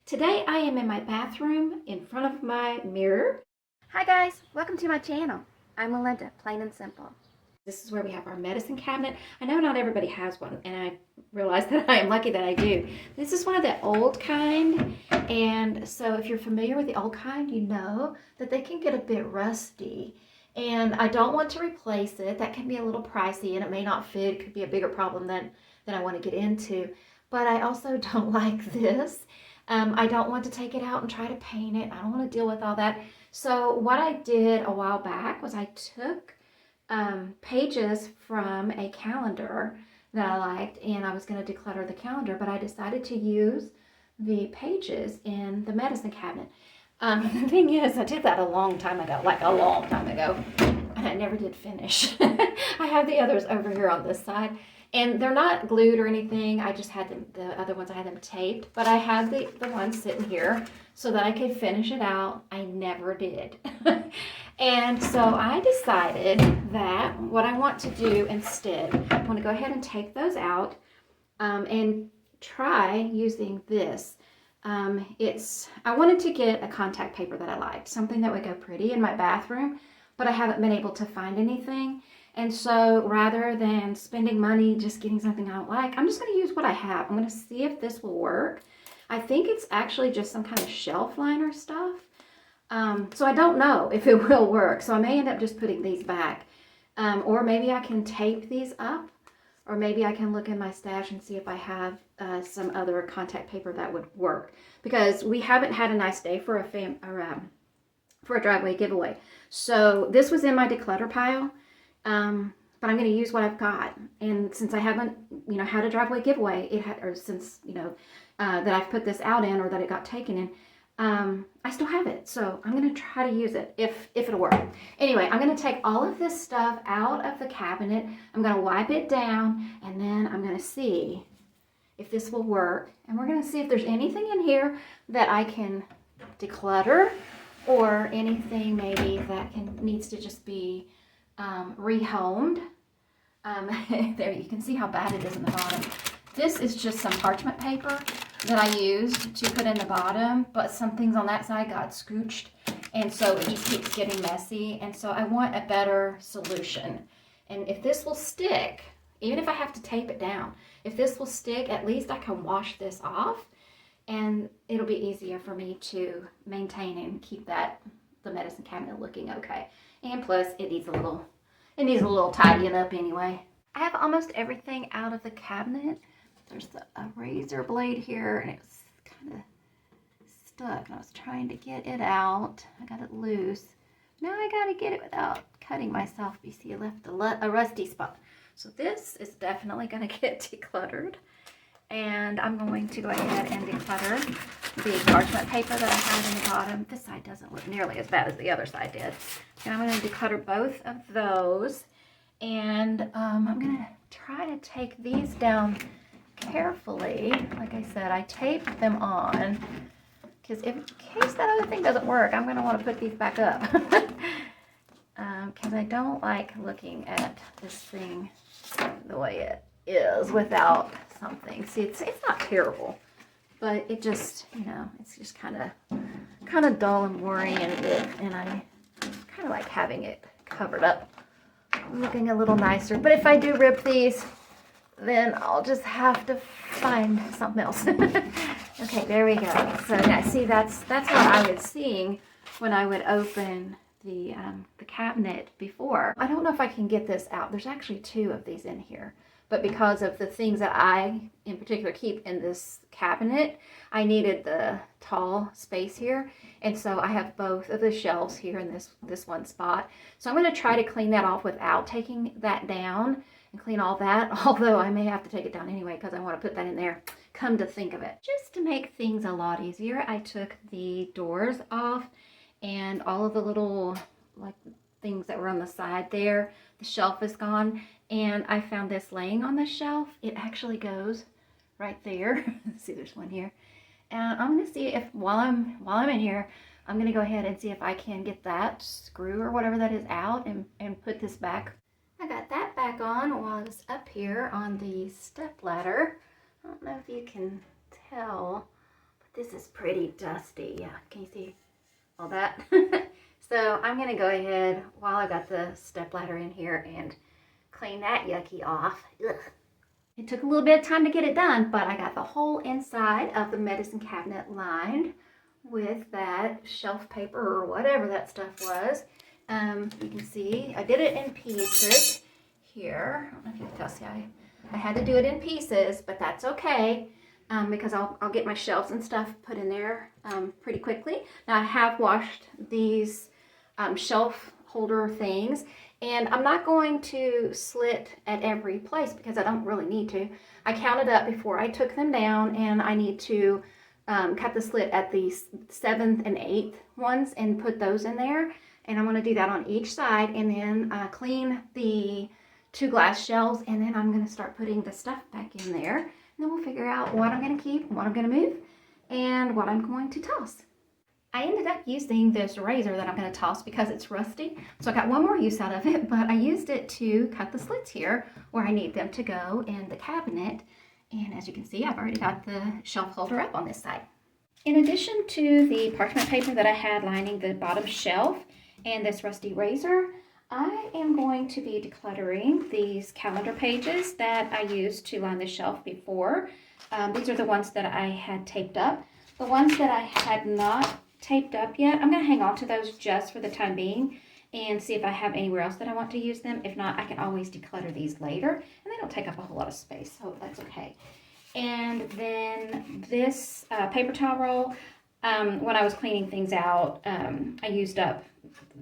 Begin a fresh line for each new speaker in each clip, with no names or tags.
Today I am in my bathroom in front of my mirror. Hi guys, welcome to my channel. I'm Melinda, plain and simple. This is where we have our medicine cabinet. I know not everybody has one, and I realize that I am lucky that I do. This is one of the old kind, and so if you're familiar with the old kind, you know that they can get a bit rusty. And I don't want to replace it. That can be a little pricey, and it may not fit. It could be a bigger problem than I want to get into. But I also don't like this. I don't want to take it out and try to paint it. I don't want to deal with all that. So what I did a while back was I took pages from a calendar that I liked, and I was going to declutter the calendar, but I decided to use the pages in the medicine cabinet. The thing is, I did that a long time ago, and I never did finish. I have the others over here on this side. And they're not glued or anything. I just had them, the other ones, I had them taped. But I had the ones sitting here so that I could finish it out. I never did. And so I decided that what I want to do instead, I want to go ahead and take those out and try using this. I wanted to get a contact paper that I liked, something that would go pretty in my bathroom, but I haven't been able to find anything. And so rather than spending money just getting something I don't like, I'm just going to use what I have. I'm going to see if this will work. I think it's actually just some kind of shelf liner stuff. So I don't know if it will work. So I may end up just putting these back. Or maybe I can tape these up. Or maybe I can look in my stash and see if I have some other contact paper that would work. Because we haven't had a nice day for a driveway giveaway. So this was in my declutter pile. But I'm going to use what I've got. And since I haven't, had a driveway giveaway, that I've put this out in or that it got taken in, I still have it. So I'm going to try to use it if it'll work. Anyway, I'm going to take all of this stuff out of the cabinet. I'm going to wipe it down, and then I'm going to see if this will work. And we're going to see if there's anything in here that I can declutter or anything maybe that needs to just be rehomed. There you can see how bad it is in the bottom. This is just some parchment paper that I used to put in the bottom, but some things on that side got scooched, and so it just keeps getting messy. And so I want a better solution. And if this will stick, even if I have to tape it down, if this will stick, at least I can wash this off, and it'll be easier for me to maintain and keep the medicine cabinet looking okay. And plus, it needs a little tidying up anyway. I have almost everything out of the cabinet. There's a razor blade here, and it's kind of stuck. I was trying to get it out. I got it loose. Now I got to get it without cutting myself. You see, I left a rusty spot. So this is definitely going to get decluttered. And I'm going to go ahead and declutter the parchment paper that I have in the bottom. This side doesn't look nearly as bad as the other side did. And I'm going to declutter both of those. And I'm going to try to take these down carefully. Like I said, I taped them on because in case that other thing doesn't work, I'm going to want to put these back up. Because I don't like looking at this thing the way it is without something. See, it's not terrible, but it just, it's just kind of dull and boring, and I kind of like having it covered up, looking a little nicer. But if I do rip these, then I'll just have to find something else. Okay, there we go. So now, see, that's what I was seeing when I would open the cabinet before. I don't know if I can get this out. There's actually two of these in here. But because of the things that I, in particular, keep in this cabinet, I needed the tall space here. And so I have both of the shelves here in this one spot. So I'm going to try to clean that off without taking that down and clean all that. Although I may have to take it down anyway because I want to put that in there, come to think of it. Just to make things a lot easier, I took the doors off and all of the little, things that were on the side there. The shelf is gone. And I found this laying on the shelf. It actually goes right there. See, there's one here. And I'm going to see if while I'm in here, I'm going to go ahead and see if I can get that screw or whatever that is out and put this back. I got that back on while I was up here on the step ladder. I don't know if you can tell, This is pretty dusty. Yeah, can you see all that? So I'm gonna go ahead while I got the stepladder in here and clean that yucky off. Ugh. It took a little bit of time to get it done, but I got the whole inside of the medicine cabinet lined with that shelf paper or whatever that stuff was. You can see I did it in pieces here. I don't know if you can tell, see, I had to do it in pieces, but that's okay because I'll get my shelves and stuff put in there pretty quickly. Now I have washed these shelf holder things, and I'm not going to slit at every place because I don't really need to. I counted up before I took them down, and I need to cut the slit at the 7th and 8th ones and put those in there. And I'm going to do that on each side, and then clean the 2 glass shelves, and then I'm going to start putting the stuff back in there. And then we'll figure out what I'm going to keep, what I'm going to move, and what I'm going to toss. I ended up using this razor that I'm going to toss because it's rusty. So I got one more use out of it, but I used it to cut the slits here where I need them to go in the cabinet. And as you can see, I've already got the shelf holder up on this side. In addition to the parchment paper that I had lining the bottom shelf and this rusty razor, I am going to be decluttering these calendar pages that I used to line the shelf before. These are the ones that I had taped up. The ones that I had not taped up yet, I'm going to hang on to those just for the time being and see if I have anywhere else that I want to use them. If not, I can always declutter these later, and they don't take up a whole lot of space, so that's okay. And then this paper towel roll, when I was cleaning things out, I used up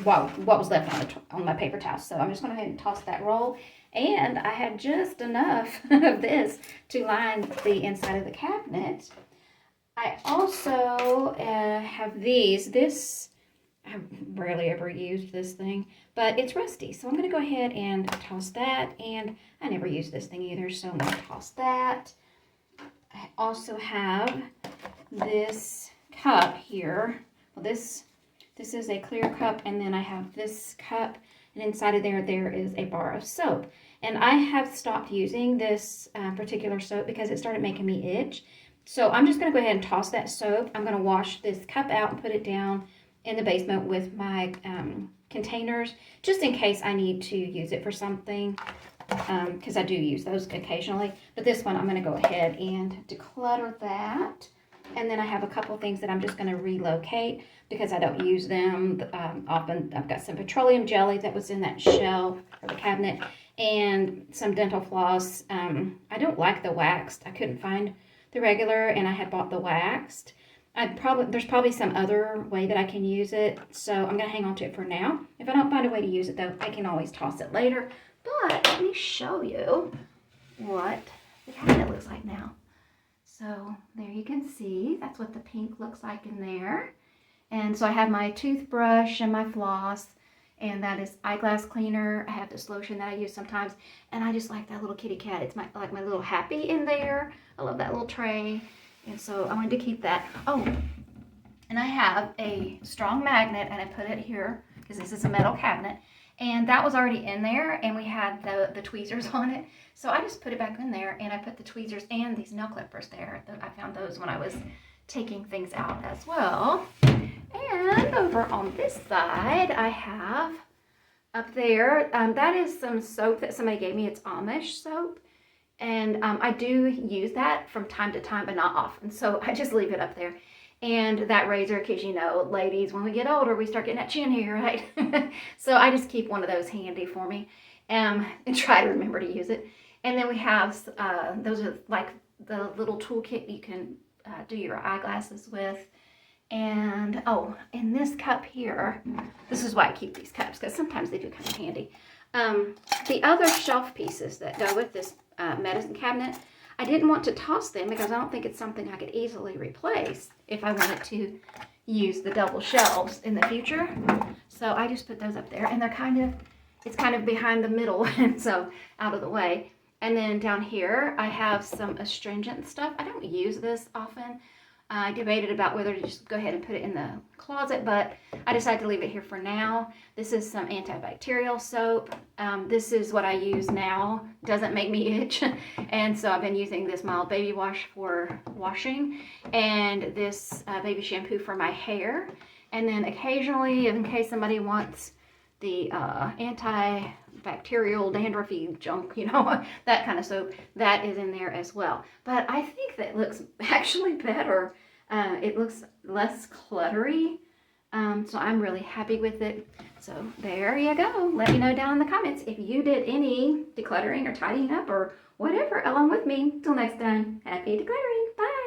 what was left on my paper towel, so I'm just going to go ahead and toss that roll. And I had just enough of this to line the inside of the cabinet. I also have these. I've rarely ever used this thing, but it's rusty. So I'm going to go ahead and toss that. And I never use this thing either, so I'm going to toss that. I also have this cup here. Well, this is a clear cup, and then I have this cup, and inside of there is a bar of soap. And I have stopped using this particular soap because it started making me itch. So I'm just going to go ahead and toss that soap. I'm going to wash this cup out and put it down in the basement with my containers, just in case I need to use it for something, because I do use those occasionally. But this one, I'm going to go ahead and declutter that. And then I have a couple of things that I'm just going to relocate because I don't use them often. I've got some petroleum jelly that was in that shelf or the cabinet, and some dental floss. I don't like the waxed. I couldn't find the regular, and I had bought the waxed. There's probably some other way that I can use it, so I'm going to hang on to it for now. If I don't find a way to use it, though, I can always toss it later. But let me show you what the cabinet looks like now. So there you can see, that's what the pink looks like in there. And so I have my toothbrush and my floss, and that is eyeglass cleaner. I have this lotion that I use sometimes, and I just like that little kitty cat. It's like my little happy in there. I love that little tray, and so I wanted to keep that. Oh, and I have a strong magnet, and I put it here because this is a metal cabinet, and that was already in there, and we had the tweezers on it. So I just put it back in there, and I put the tweezers and these nail clippers there. I found those when I was taking things out as well. And over on this side, I have up there, that is some soap that somebody gave me. It's Amish soap. And I do use that from time to time, but not often. So I just leave it up there. And that razor, because you know, ladies, when we get older, we start getting that chin hair, right? So I just keep one of those handy for me and try to remember to use it. And then we have, those are like the little toolkit you can do your eyeglasses with. And, oh, in this cup here, this is why I keep these cups, because sometimes they do come in handy. The other shelf pieces that go with this medicine cabinet, I didn't want to toss them because I don't think it's something I could easily replace if I wanted to use the double shelves in the future. So I just put those up there, and it's kind of behind the middle, and so out of the way. And then down here, I have some astringent stuff. I don't use this often. I debated about whether to just go ahead and put it in the closet, but I decided to leave it here for now. This is some antibacterial soap. This is what I use now. Doesn't make me itch. And so I've been using this mild baby wash for washing, and this baby shampoo for my hair. And then occasionally, in case somebody wants the antibacterial dandruffy junk, you know, that kind of soap, that is in there as well. But I think that looks actually better. It looks less cluttery, so I'm really happy with it. So there you go. Let me know down in the comments if you did any decluttering or tidying up or whatever along with me. Till next time, happy decluttering. Bye.